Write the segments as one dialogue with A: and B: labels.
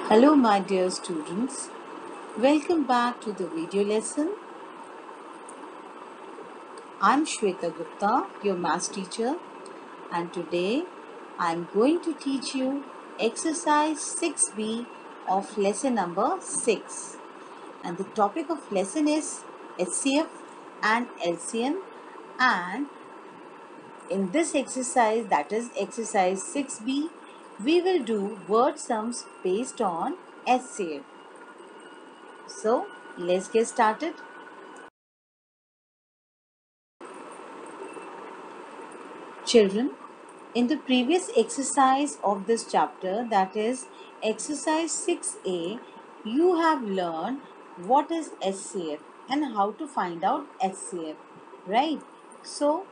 A: Hello, my dear students. Welcome back to the video lesson. I'm Shweta Gupta, your maths teacher, and today I'm going to teach you exercise 6B of lesson number 6. And the topic of lesson is HCF and LCM. And in this exercise, that is exercise 6B, we will do word sums based on HCF. So, let's get started. Children, in the previous exercise of this chapter, that is exercise 6A, you have learned what is HCF and how to find out HCF, right? So,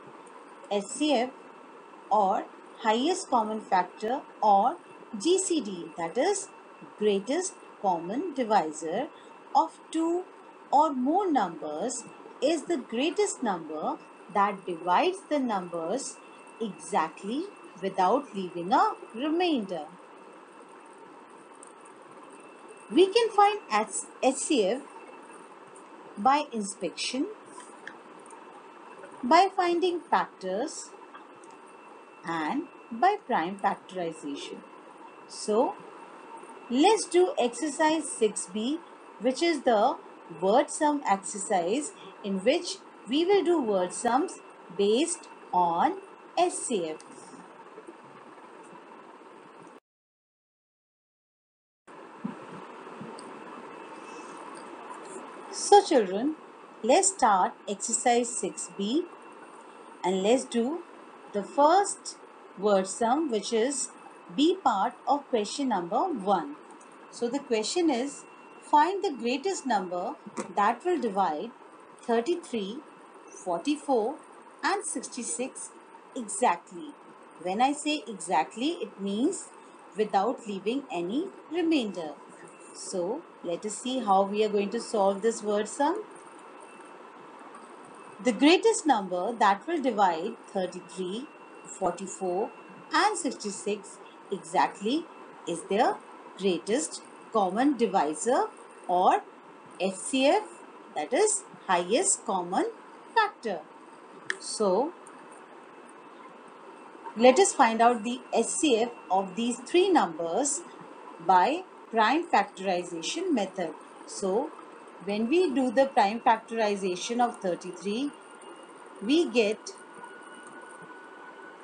A: HCF or highest common factor or GCD, that is greatest common divisor of two or more numbers, is the greatest number that divides the numbers exactly without leaving a remainder. We can find HCF by inspection, by finding factors, and by prime factorization. So, let's do exercise 6B, which is the word sum exercise, in which we will do word sums based on HCF. So children, let's start exercise 6B and let's do the first word sum, which is B part of question number 1. So the question is, find the greatest number that will divide 33, 44 and 66 exactly. When I say exactly, it means without leaving any remainder. So let us see how we are going to solve this word sum. The greatest number that will divide 33, 44 and 66 exactly is the greatest common divisor or HCF, that is highest common factor. So, let us find out the HCF of these three numbers by prime factorization method. So, when we do the prime factorization of 33, we get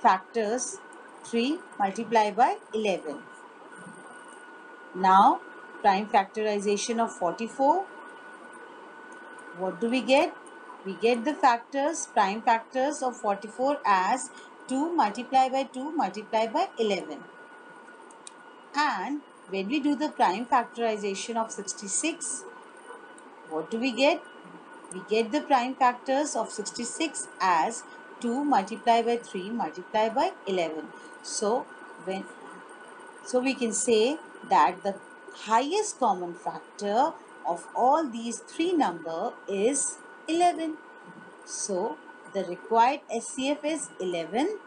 A: factors 3 multiplied by 11. Now, prime factorization of 44. What do we get? We get the factors, prime factors of 44 as 2 multiplied by 2 multiplied by 11. And when we do the prime factorization of 66, what do we get? We get the prime factors of 66 as 2 multiplied by 3 multiplied by 11. So, we can say that the highest common factor of all these three numbers is 11. So, the required HCF is 11.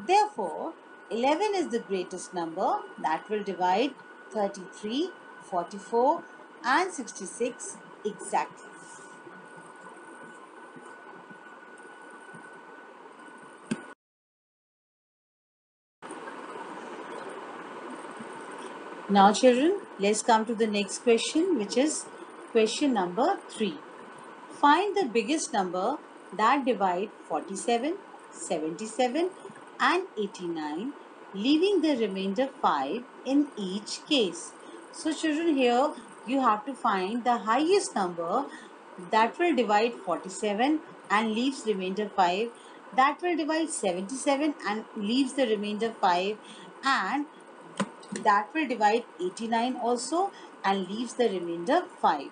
A: Therefore, 11 is the greatest number that will divide 33, 44 and 66 exactly. Now children, let's come to the next question, which is question number 3. Find the biggest number that divide 47, 77 and 89, leaving the remainder 5 in each case. So children, here you have to find the highest number that will divide 47 and leaves remainder 5, that will divide 77 and leaves the remainder 5, and that will divide 89 also and leaves the remainder 5.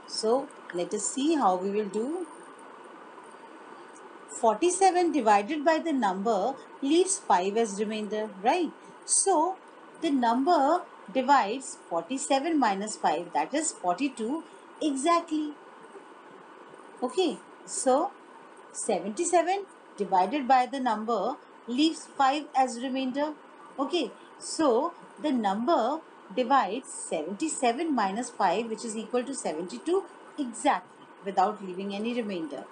A: So let us see how we will do. 47 divided by the number leaves 5 as remainder, right? So the number divides 47 minus 5, that is 42 exactly. Okay, so 77 divided by the number leaves 5 as remainder. Okay, so the number divides 77 minus 5, which is equal to 72 exactly, without leaving any remainder.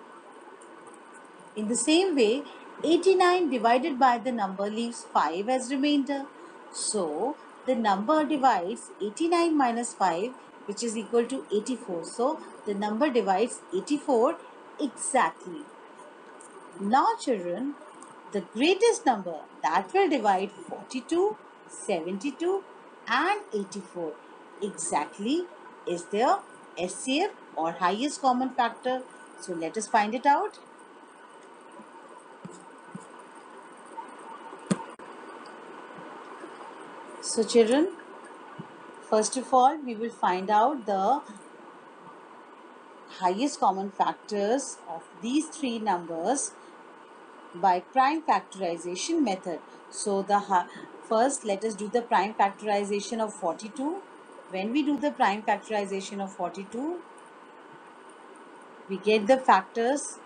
A: In the same way, 89 divided by the number leaves 5 as remainder. So, the number divides 89 minus 5, which is equal to 84. So, the number divides 84 exactly. Now, children, the greatest number that will divide 42, 72 and 84 exactly is their SCF or highest common factor. So, let us find it out. So, children, first of all, we will find out the highest common factors of these three numbers by prime factorization method. So, first let us do the prime factorization of 42. When we do the prime factorization of 42, we get the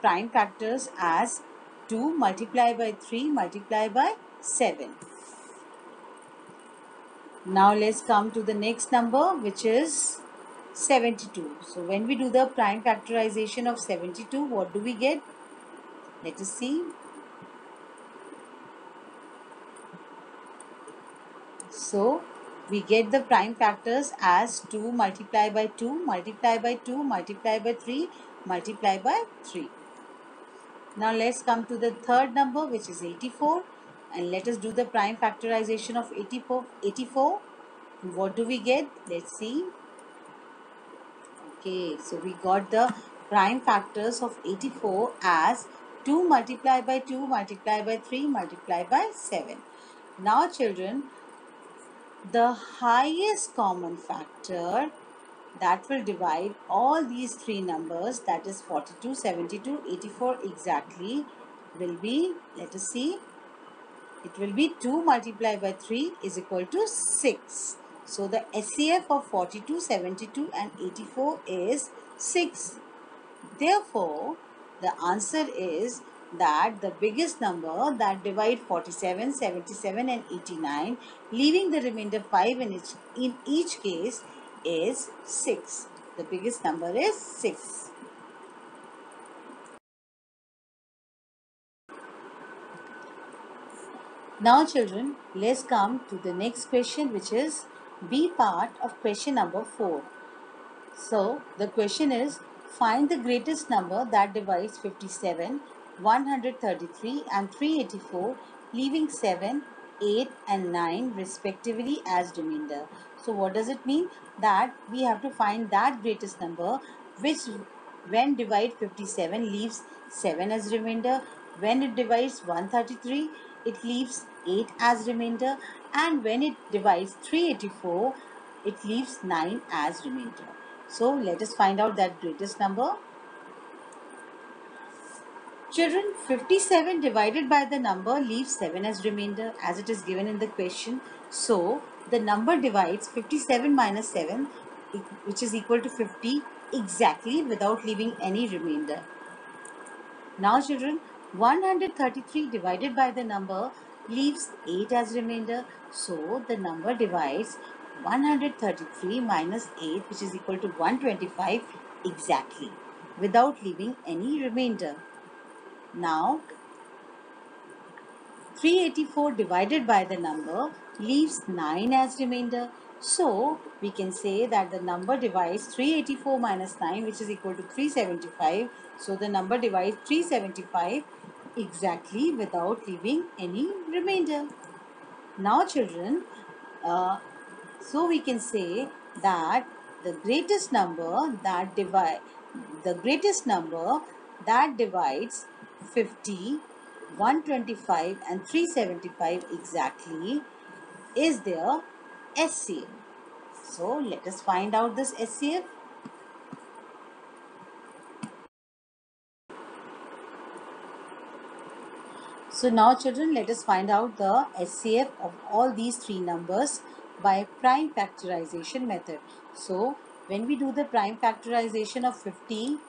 A: prime factors as 2 multiplied by 3 multiplied by 7. Now let's come to the next number, which is 72. So when we do the prime factorization of 72, what do we get? Let us see. So we get the prime factors as 2 multiplied by 2 multiplied by 2 multiplied by 3 multiplied by 3. Now let's come to the third number, which is 84, and let us do the prime factorization of 84. What do we get? Let's see. Okay, so we got the prime factors of 84 as 2 multiplied by 2 multiplied by 3 multiplied by 7. Now children, the highest common factor that will divide all these three numbers, that is 42, 72, 84 exactly, will be, let us see, it will be 2 multiplied by 3 is equal to 6. So the SCF of 42, 72 and 84 is 6. Therefore, the answer is that the biggest number that divide 47, 77 and 89, leaving the remainder 5 in each case, is 6. The biggest number is 6. Now children, let's come to the next question, which is B part of question number 4. So the question is, find the greatest number that divides 57, 133 and 384, leaving 7, 8 and 9 respectively as remainder. So what does it mean? That we have to find that greatest number which when divide 57 leaves 7 as remainder. When it divides 133, it leaves 8 as remainder, and when it divides 384, it leaves 9 as remainder. So let us find out that greatest number. Children, 57 divided by the number leaves 7 as remainder as it is given in the question. So the number divides 57 minus 7, which is equal to 50 exactly, without leaving any remainder. Now children, 133 divided by the number leaves 8 as remainder. So the number divides 133 minus 8, which is equal to 125 exactly, without leaving any remainder. Now 384 divided by the number leaves 9 as remainder. So we can say that the number divides 384 minus 9, which is equal to 375. So the number divides 375 exactly, without leaving any remainder. Now children, uh, so we can say that the greatest number that divides 50, 125 and 375 exactly is their SCF. So let us find out this SCF. So now children, let us find out the SCF of all these three numbers by prime factorization method. So when we do the prime factorization of 50,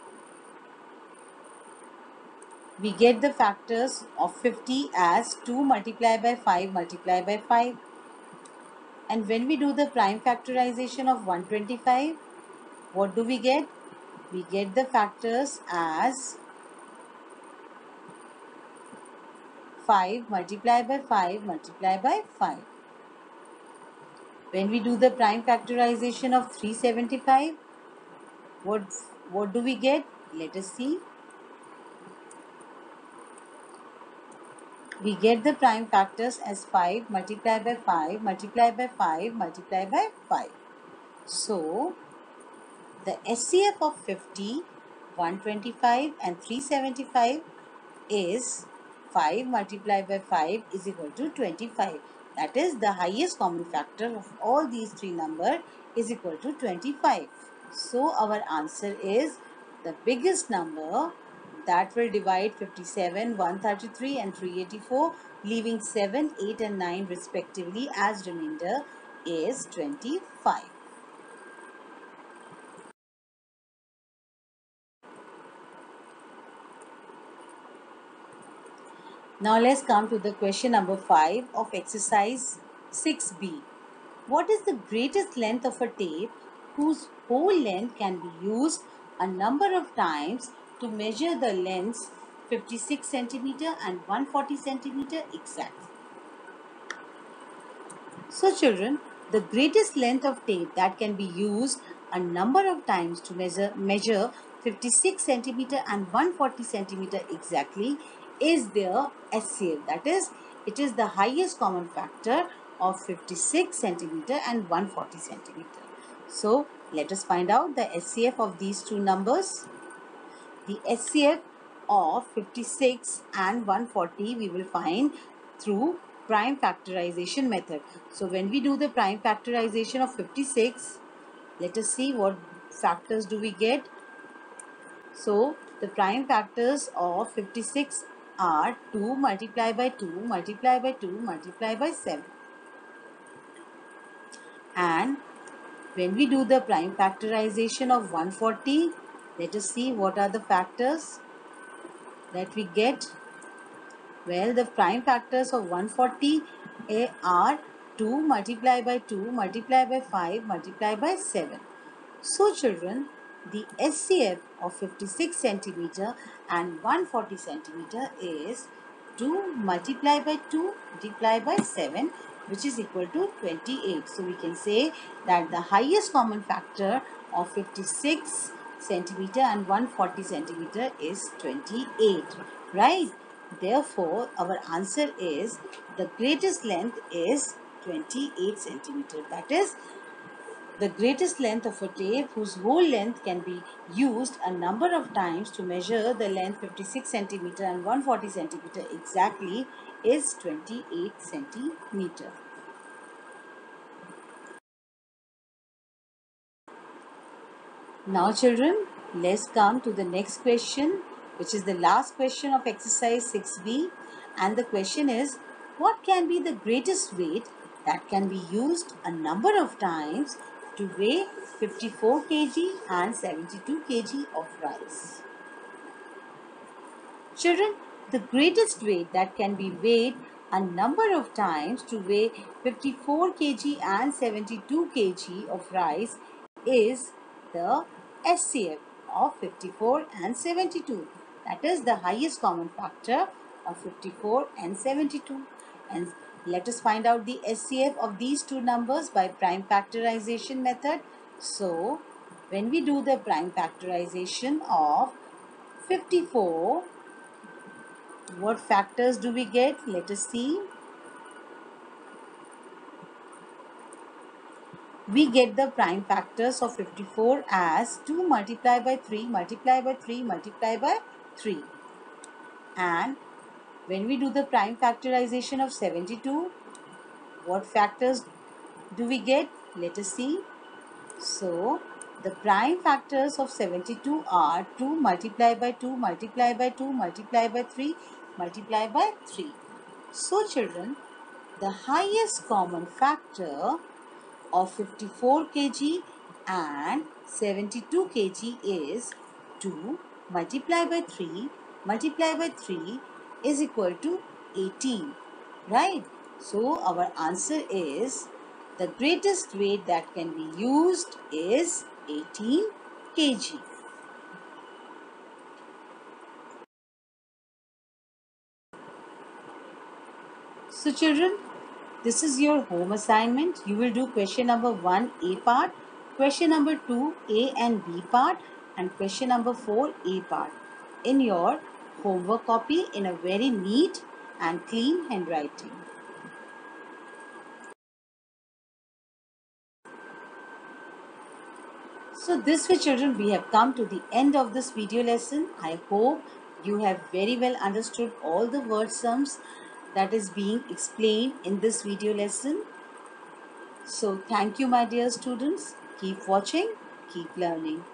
A: we get the factors of 50 as 2 multiplied by 5 multiplied by 5. And when we do the prime factorization of 125, what do we get? We get the factors as 5 multiplied by 5 multiplied by 5. When we do the prime factorization of 375, what, what do we get? Let us see. We get the prime factors as 5 multiplied by 5 multiplied by 5 multiplied by 5. So, the SCF of 50, 125 and 375 is 5 multiplied by 5 is equal to 25. That is, the highest common factor of all these three numbers is equal to 25. So our answer is the biggest number that will divide 57, 133 and 384, leaving 7, 8 and 9 respectively as remainder is 25. Now let's come to the question number 5 of exercise 6b. What is the greatest length of a tape whose whole length can be used a number of times to measure the lengths 56 centimeter and 140 centimeter exactly? So children, the greatest length of tape that can be used a number of times to measure 56 centimeter and 140 centimeter exactly is their SCF. That is, it is the highest common factor of 56 centimeter and 140 centimeter. So let us find out the SCF of these two numbers. The SCF of 56 and 140 we will find through prime factorization method. So when we do the prime factorization of 56, let us see what factors do we get. So the prime factors of 56 are 2 multiplied by 2 multiplied by 2 multiplied by 7. And when we do the prime factorization of 140, let us see what are the factors that we get. Well, the prime factors of 140 are 2 multiplied by 2 multiplied by 5 multiplied by 7. So children, the SCF of 56 centimeter and 140 centimeter is 2 multiplied by 2 multiplied by 7, which is equal to 28. So we can say that the highest common factor of 56 centimeter and 140 centimeter is 28, right? Therefore, our answer is the greatest length is 28 centimeter. That is the greatest length of a tape whose whole length can be used a number of times to measure the length 56 centimeter and 140 centimeter exactly is 28 centimeter. Now children, let's come to the next question, which is the last question of exercise 6b, and the question is, what can be the greatest weight that can be used a number of times to weigh 54 kg and 72 kg of rice? Children, the greatest weight that can be weighed a number of times to weigh 54 kg and 72 kg of rice is the SCF of 54 and 72. That is the highest common factor of 54 and 72. And let us find out the SCF of these two numbers by prime factorization method. So, when we do the prime factorization of 54, what factors do we get? Let us see. We get the prime factors of 54 as 2 multiplied by 3 multiplied by 3 multiplied by 3. And when we do the prime factorization of 72, what factors do we get? Let us see. So, the prime factors of 72 are 2 multiplied by 2 multiplied by 2 multiplied by 3 multiplied by 3. So, children, the highest common factor of 54 kg and 72 kg is 2 multiplied by 3 multiplied by 3 is equal to 18, right? So our answer is The greatest weight that can be used is 18 kg. So children, this is your home assignment. You will do question number 1 A part, question number 2 A and B part, and question number 4 A part in your homework copy in a very neat and clean handwriting. So this way children, we have come to the end of this video lesson. I hope you have very well understood all the word sums that is being explained in this video lesson. So thank you my dear students. Keep watching, keep learning.